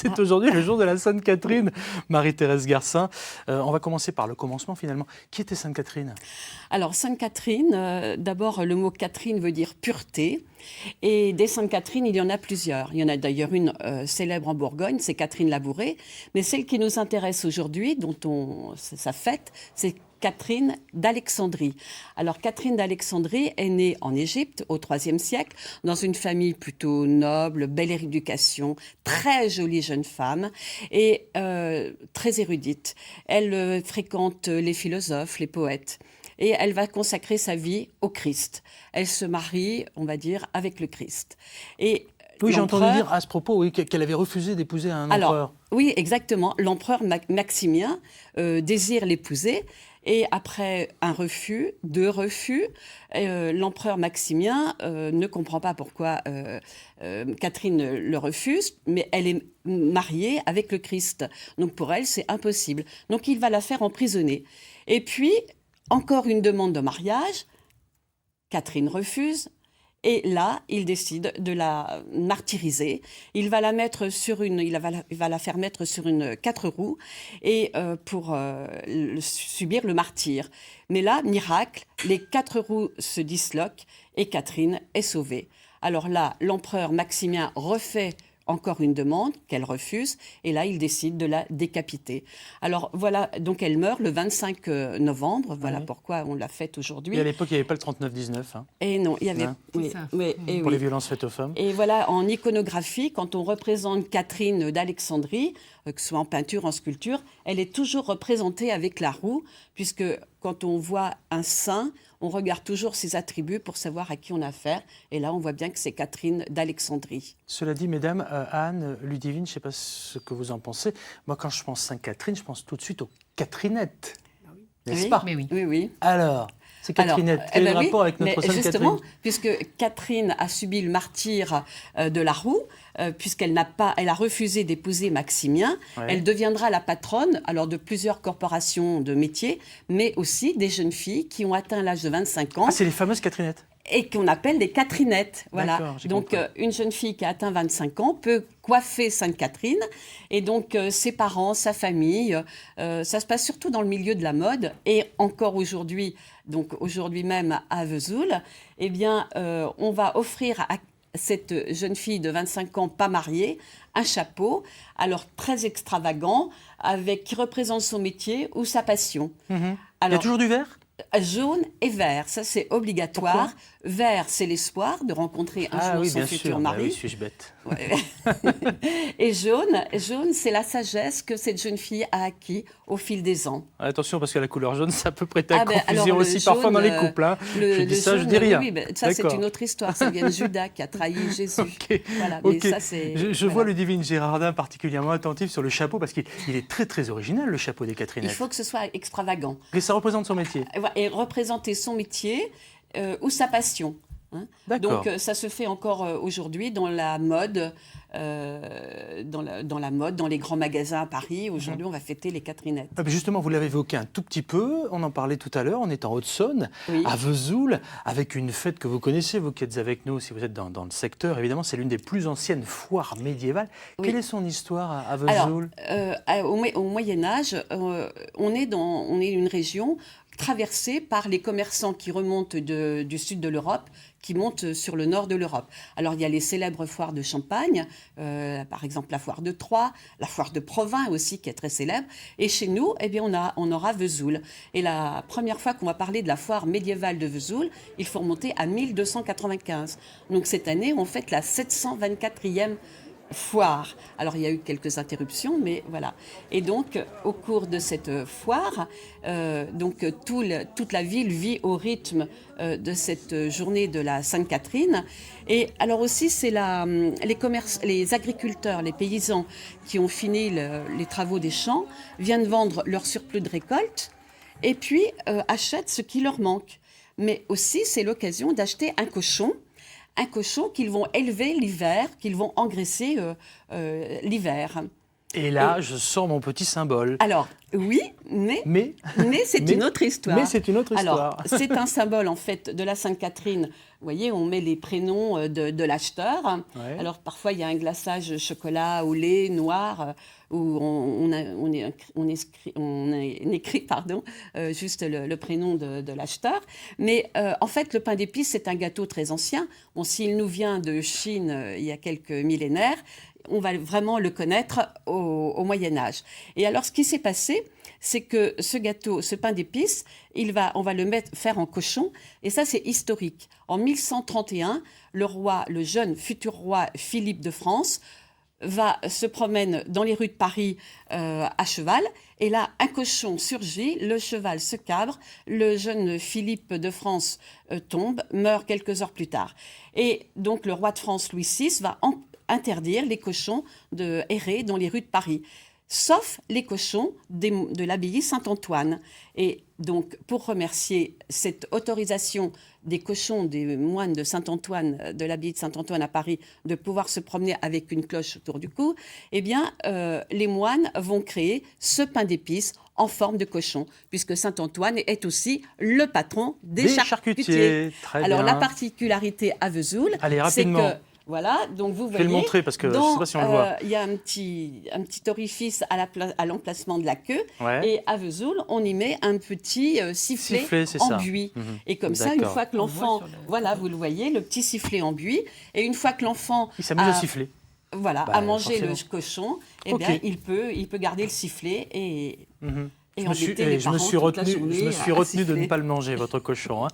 C'est aujourd'hui le jour de la Sainte Catherine, Marie-Thérèse Garcin. On va commencer par le commencement finalement. Qui était Sainte Catherine ? Alors, Sainte Catherine, d'abord, le mot Catherine veut dire pureté. Et des Sainte Catherine, il y en a plusieurs. Il y en a d'ailleurs une célèbre en Bourgogne, c'est Catherine Labouré. Mais celle qui nous intéresse aujourd'hui, sa fête, c'est Catherine d'Alexandrie. Alors, Catherine d'Alexandrie est née en Égypte au IIIe siècle, dans une famille plutôt noble, belle éducation, très jolie jeune femme et très érudite. Elle fréquente les philosophes, les poètes. Et elle va consacrer sa vie au Christ. Elle se marie, on va dire, avec le Christ. Et oui, j'ai entendu dire à ce propos qu'elle avait refusé d'épouser un empereur. Oui, exactement. L'empereur Maximien désire l'épouser. Et après un refus, 2 refus, l'empereur Maximien ne comprend pas pourquoi Catherine le refuse, mais elle est mariée avec le Christ. Donc pour elle, c'est impossible. Donc il va la faire emprisonner. Et puis, encore une demande de mariage, Catherine refuse, et là, il décide de la martyriser. Il va la faire mettre sur une 4 roues et pour subir le martyre. Mais là, miracle, les 4 roues se disloquent et Catherine est sauvée. Alors là, l'empereur Maximien refait encore une demande qu'elle refuse, et là, il décide de la décapiter. Alors voilà, donc elle meurt le 25 novembre, voilà pourquoi on la fête aujourd'hui. Et à l'époque, il n'y avait pas le 39-19. Et non, il y avait... Pour les violences faites aux femmes. Et voilà, en iconographie, quand on représente Catherine d'Alexandrie, que ce soit en peinture, en sculpture, elle est toujours représentée avec la roue, puisque quand on voit un saint, on regarde toujours ses attributs pour savoir à qui on a affaire. Et là, on voit bien que c'est Catherine d'Alexandrie. Cela dit, mesdames, Anne, Ludivine, je ne sais pas ce que vous en pensez. Moi, quand je pense Sainte Catherine, je pense tout de suite aux Catherinettes. N'est-ce pas ? Mais oui. Alors, c'est Catherinette. Quel est le rapport avec notre Sainte justement, Catherine ? Puisque Catherine a subi le martyre de la roue, puisqu'elle elle a refusé d'épouser Maximien, elle deviendra la patronne alors de plusieurs corporations de métiers, mais aussi des jeunes filles qui ont atteint l'âge de 25 ans. Ah, c'est les fameuses Catherinettes. Et qu'on appelle des Catherinettes. Voilà. Donc, une jeune fille qui a atteint 25 ans peut coiffer Sainte Catherine. Et donc, ses parents, sa famille, ça se passe surtout dans le milieu de la mode. Et encore aujourd'hui, donc aujourd'hui même à Vesoul, eh bien, on va offrir à cette jeune fille de 25 ans pas mariée un chapeau, alors très extravagant, qui représente son métier ou sa passion. Alors, il y a toujours du vert ? Jaune et vert, ça c'est obligatoire. Pourquoi ? Vert, c'est l'espoir de rencontrer un jour son futur mari. Oui, suis-je bête. Ouais. Et jaune, c'est la sagesse que cette jeune fille a acquis au fil des ans. Attention, parce que la couleur jaune, ça peut prêter à confusion alors, aussi parfois dans les couples. Hein. Je dis ça, je dis rien. Oui, ça c'est une autre histoire. Ça vient de Judas qui a trahi Jésus. Voilà, mais ça, je vois Ludivine Gérardin particulièrement attentive sur le chapeau, parce qu'il est très très original, le chapeau des Catherinettes. Il faut que ce soit extravagant. Et ça représente son métier. Et représenter son métier ou sa passion. Hein. Donc ça se fait encore aujourd'hui dans la mode, dans les grands magasins à Paris. Aujourd'hui, on va fêter les Catherinettes. Justement, vous l'avez évoqué un tout petit peu, on en parlait tout à l'heure, on est en Haute-Saône, à Vesoul, avec une fête que vous connaissez, vous qui êtes avec nous, si vous êtes dans le secteur, évidemment, c'est l'une des plus anciennes foires médiévales. Quelle est son histoire à Vesoul ? Alors, au Moyen-Âge, on est une région traversée par les commerçants qui remontent du sud de l'Europe, qui montent sur le nord de l'Europe. Alors, il y a les célèbres foires de Champagne, par exemple la foire de Troyes, la foire de Provins aussi, qui est très célèbre. Et chez nous, eh bien, on aura Vesoul. Et la première fois qu'on va parler de la foire médiévale de Vesoul, il faut remonter à 1295. Donc, cette année, on fête la 724e foire. Alors, il y a eu quelques interruptions, mais voilà. Et donc, au cours de cette foire, toute la ville vit au rythme de cette journée de la Sainte-Catherine. Et alors aussi, c'est les agriculteurs, les paysans qui ont fini les travaux des champs, viennent vendre leur surplus de récolte et puis achètent ce qui leur manque. Mais aussi, c'est l'occasion d'acheter un cochon qu'ils vont élever l'hiver, qu'ils vont engraisser l'hiver. Et là, je sors mon petit symbole. Alors, oui, mais c'est une autre histoire. Mais c'est une autre histoire. Alors, c'est un symbole, en fait, de la Sainte Catherine. Vous voyez, on met les prénoms de l'acheteur. Ouais. Alors, parfois, il y a un glaçage chocolat au lait noir où on écrit juste le prénom de l'acheteur. Mais en fait, le pain d'épices, c'est un gâteau très ancien. Bon, s'il nous vient de Chine il y a quelques millénaires, on va vraiment le connaître au Moyen-Âge. Et alors, ce qui s'est passé, c'est que ce gâteau, ce pain d'épices, on va le faire en cochon. Et ça, c'est historique. En 1131, le jeune futur roi Philippe de France se promène dans les rues de Paris à cheval. Et là, un cochon surgit, le cheval se cabre, le jeune Philippe de France tombe, meurt quelques heures plus tard. Et donc, le roi de France, Louis VI, va interdire les cochons de errer dans les rues de Paris, sauf les cochons de l'abbaye Saint-Antoine. Et donc, pour remercier cette autorisation des cochons des moines de Saint-Antoine, de l'abbaye de Saint-Antoine à Paris, de pouvoir se promener avec une cloche autour du cou, eh bien, les moines vont créer ce pain d'épices en forme de cochon, puisque Saint-Antoine est aussi le patron des charcutiers. Très Alors, bien. la particularité à Vesoul, c'est que voilà, donc vous voyez. Je vais le montrer parce que je ne sais pas si on le voit. Il y a un petit orifice à l'emplacement de la queue. Ouais. Et à Vesoul, on y met un petit sifflet en buis. Et comme ça, une fois que l'enfant. Voilà, vous le voyez, le petit sifflet en buis. Et une fois que l'enfant. Il s'amuse à siffler. Voilà, à manger le cochon, eh bien, il peut garder le sifflet et. Je me suis retenu de ne pas le manger, votre cochon. Hein.